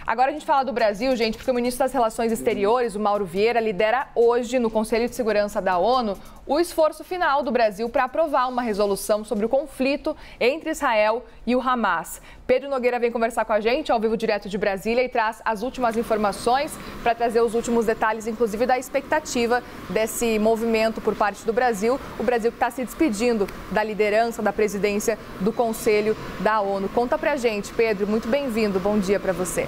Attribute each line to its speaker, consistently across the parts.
Speaker 1: Agora a gente fala do Brasil, gente, porque o ministro das Relações Exteriores, o Mauro Vieira, lidera hoje no Conselho de Segurança da ONU o esforço final do Brasil para aprovar uma resolução sobre o conflito entre Israel e o Hamas. Pedro Nogueira vem conversar com a gente, ao vivo direto de Brasília, e traz as últimas informações para trazer os últimos detalhes, inclusive da expectativa desse movimento por parte do Brasil. O Brasil que está se despedindo da liderança, da presidência do Conselho da ONU. Conta pra gente, Pedro, muito bem-vindo, bom dia para você.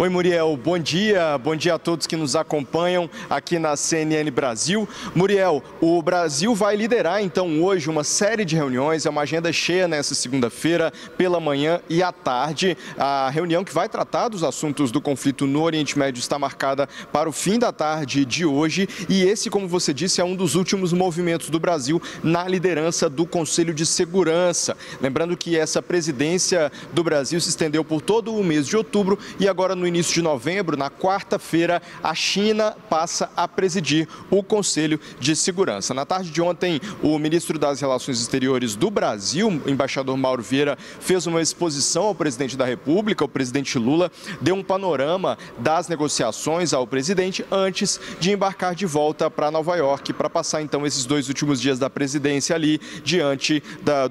Speaker 2: Oi, Muriel, bom dia a todos que nos acompanham aqui na CNN Brasil. Muriel, o Brasil vai liderar então hoje uma série de reuniões, é uma agenda cheia nessa segunda-feira, pela manhã e à tarde. A reunião que vai tratar dos assuntos do conflito no Oriente Médio está marcada para o fim da tarde de hoje e esse, como você disse, é um dos últimos movimentos do Brasil na liderança do Conselho de Segurança. Lembrando que essa presidência do Brasil se estendeu por todo o mês de outubro e agora no início de novembro, na quarta-feira, a China passa a presidir o Conselho de Segurança. Na tarde de ontem, o ministro das Relações Exteriores do Brasil, o embaixador Mauro Vieira, fez uma exposição ao presidente da República, o presidente Lula, deu um panorama das negociações ao presidente antes de embarcar de volta para Nova York, para passar então esses 2 últimos dias da presidência ali, diante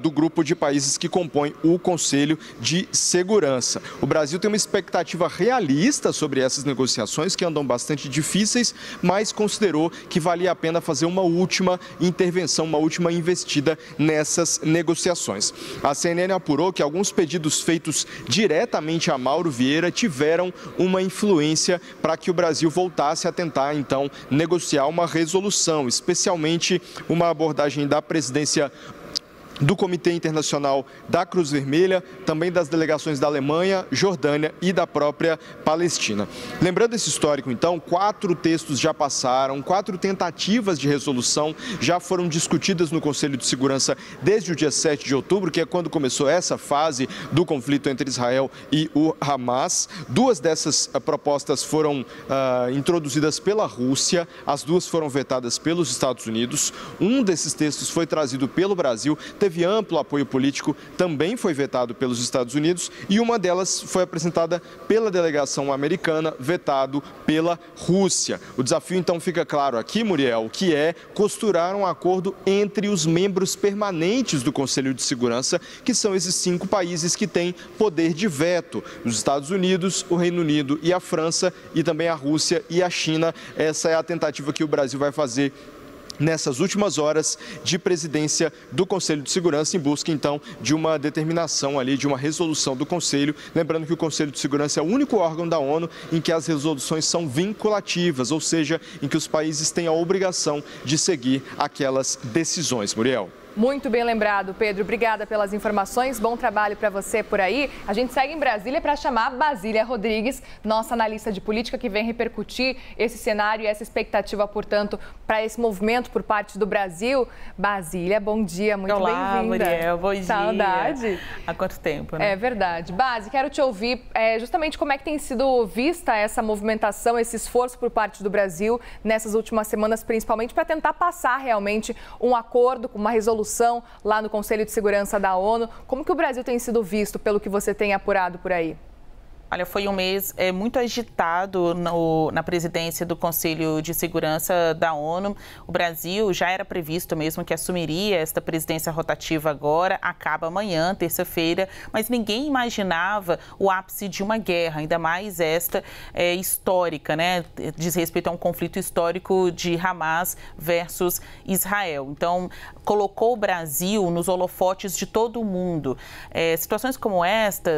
Speaker 2: do grupo de países que compõem o Conselho de Segurança. O Brasil tem uma expectativa realista sobre essas negociações, que andam bastante difíceis, mas considerou que valia a pena fazer uma última intervenção, uma última investida nessas negociações. A CNN apurou que alguns pedidos feitos diretamente a Mauro Vieira tiveram uma influência para que o Brasil voltasse a tentar, então, negociar uma resolução, especialmente uma abordagem da presidência do Comitê Internacional da Cruz Vermelha, também das delegações da Alemanha, Jordânia e da própria Palestina. Lembrando esse histórico, então, 4 textos já passaram, 4 tentativas de resolução já foram discutidas no Conselho de Segurança desde o dia 7 de outubro, que é quando começou essa fase do conflito entre Israel e o Hamas. 2 dessas propostas foram introduzidas pela Rússia, as 2 foram vetadas pelos Estados Unidos. Um desses textos foi trazido pelo Brasil, teve amplo apoio político, também foi vetado pelos Estados Unidos e uma delas foi apresentada pela delegação americana, vetado pela Rússia. O desafio então fica claro aqui, Muriel, que é costurar um acordo entre os membros permanentes do Conselho de Segurança, que são esses 5 países que têm poder de veto: os Estados Unidos, o Reino Unido e a França, e também a Rússia e a China. Essa é a tentativa que o Brasil vai fazer nessas últimas horas de presidência do Conselho de Segurança, em busca, então, de uma determinação ali, de uma resolução do Conselho. Lembrando que o Conselho de Segurança é o único órgão da ONU em que as resoluções são vinculativas, ou seja, em que os países têm a obrigação de seguir aquelas decisões. Muriel.
Speaker 1: Muito bem lembrado, Pedro. Obrigada pelas informações. Bom trabalho para você por aí. A gente segue em Brasília para chamar Basília Rodrigues, nossa analista de política, que vem repercutir esse cenário e essa expectativa, portanto, para esse movimento por parte do Brasil. Basília, bom dia, muito bem-vinda.
Speaker 3: Olá, Muriel, bom dia.
Speaker 1: Saudade.
Speaker 3: Há quanto tempo, né?
Speaker 1: É verdade. Basi, quero te ouvir justamente como é que tem sido vista essa movimentação, esse esforço por parte do Brasil nessas últimas semanas, principalmente para tentar passar realmente um acordo, uma resolução lá no Conselho de Segurança da ONU. Como que o Brasil tem sido visto, pelo que você tem apurado por aí?
Speaker 3: Olha, foi um mês muito agitado na presidência do Conselho de Segurança da ONU. O Brasil já era previsto mesmo que assumiria esta presidência rotativa agora, acaba amanhã, terça-feira, mas ninguém imaginava o ápice de uma guerra, ainda mais esta histórica, né? Diz respeito a um conflito histórico de Hamas versus Israel. Então, colocou o Brasil nos holofotes de todo o mundo. Situações como esta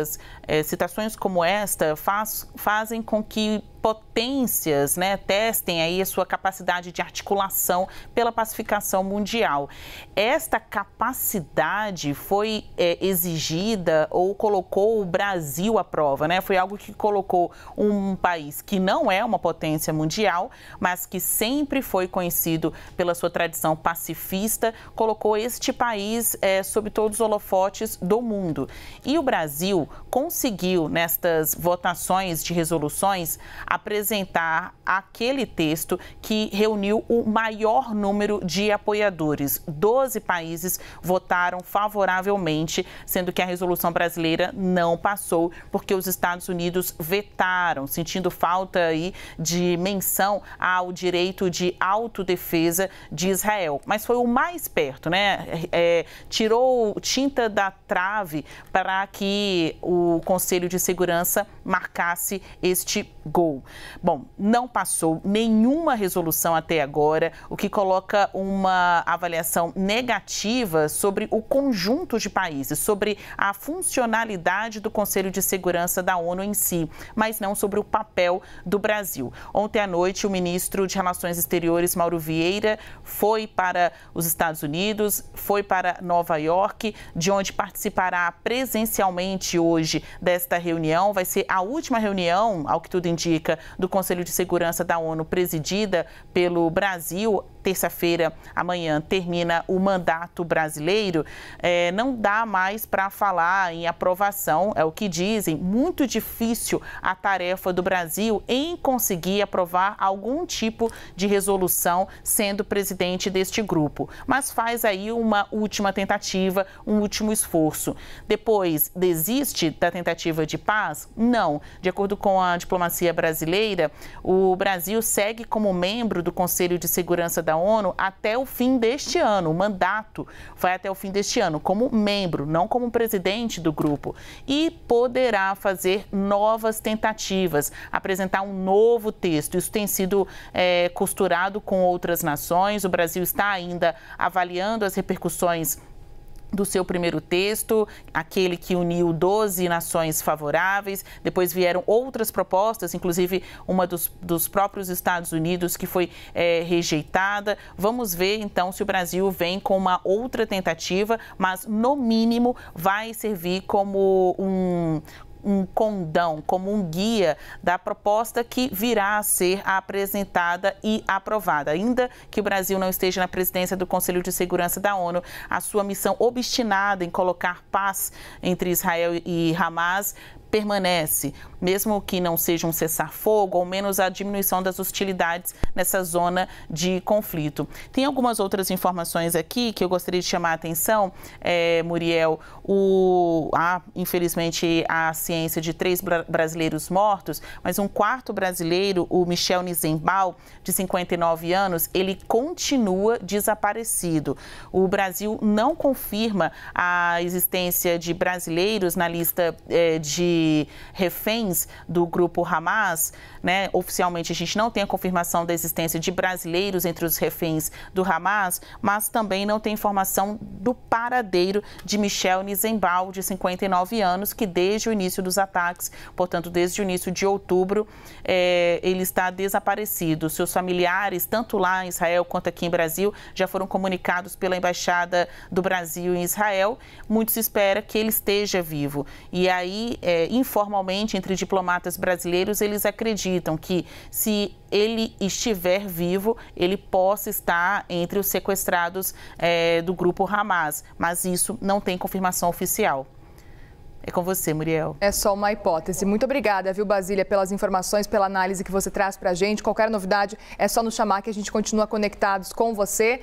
Speaker 3: fazem com que potências, né, testem aí a sua capacidade de articulação pela pacificação mundial. Esta capacidade foi exigida ou colocou o Brasil à prova, né? Foi algo que colocou um país que não é uma potência mundial, mas que sempre foi conhecido pela sua tradição pacifista, colocou este país sob todos os holofotes do mundo. E o Brasil conseguiu, nestas votações de resoluções, apresentar aquele texto que reuniu o maior número de apoiadores. 12 países votaram favoravelmente, sendo que a resolução brasileira não passou, porque os Estados Unidos vetaram, sentindo falta aí de menção ao direito de autodefesa de Israel. Mas foi o mais perto, né? Tirou tinta da trave para que o Conselho de Segurança marcasse este gol. Bom, não passou nenhuma resolução até agora, o que coloca uma avaliação negativa sobre o conjunto de países, sobre a funcionalidade do Conselho de Segurança da ONU em si, mas não sobre o papel do Brasil. Ontem à noite, o ministro de Relações Exteriores, Mauro Vieira, foi para os Estados Unidos, foi para Nova York, de onde participará presencialmente hoje desta reunião. Vai ser a última reunião, ao que tudo indica, do Conselho de Segurança da ONU, presidida pelo Brasil. Terça-feira, amanhã, termina o mandato brasileiro. Não dá mais para falar em aprovação, é o que dizem. Muito difícil a tarefa do Brasil em conseguir aprovar algum tipo de resolução sendo presidente deste grupo. Mas faz aí uma última tentativa, um último esforço. Depois, desiste da tentativa de paz? Não. De acordo com a diplomacia brasileira, o Brasil segue como membro do Conselho de Segurança da ONU até o fim deste ano. O mandato vai até o fim deste ano, como membro, não como presidente do grupo. E poderá fazer novas tentativas, apresentar um novo texto. Isso tem sido costurado com outras nações. O Brasil está ainda avaliando as repercussões do seu primeiro texto, aquele que uniu 12 nações favoráveis. Depois vieram outras propostas, inclusive uma dos próprios Estados Unidos, que foi rejeitada. Vamos ver, então, se o Brasil vem com uma outra tentativa, mas, no mínimo, vai servir como um condão, como um guia da proposta que virá a ser apresentada e aprovada. Ainda que o Brasil não esteja na presidência do Conselho de Segurança da ONU, a sua missão obstinada em colocar paz entre Israel e Hamas permanece, mesmo que não seja um cessar-fogo, ou menos a diminuição das hostilidades nessa zona de conflito. Tem algumas outras informações aqui que eu gostaria de chamar a atenção, Muriel. Infelizmente, a ciência de 3 brasileiros mortos, mas um quarto brasileiro, o Michel Nizenbal, de 59 anos, ele continua desaparecido. O Brasil não confirma a existência de brasileiros na lista de reféns do grupo Hamas, né? Oficialmente a gente não tem a confirmação da existência de brasileiros entre os reféns do Hamas, mas também não tem informação do paradeiro de Michel Nizenbal, de 59 anos, que desde o início dos ataques, portanto desde o início de outubro, ele está desaparecido. Seus familiares, tanto lá em Israel quanto aqui em Brasil, já foram comunicados pela Embaixada do Brasil em Israel. Muito se espera que ele esteja vivo. E aí, informalmente, entre diplomatas brasileiros, eles acreditam que, se ele estiver vivo, ele possa estar entre os sequestrados do grupo Hamas, mas isso não tem confirmação oficial. É com você, Muriel.
Speaker 1: É só uma hipótese. Muito obrigada, viu, Basília, pelas informações, pela análise que você traz para a gente. Qualquer novidade é só nos chamar que a gente continua conectados com você.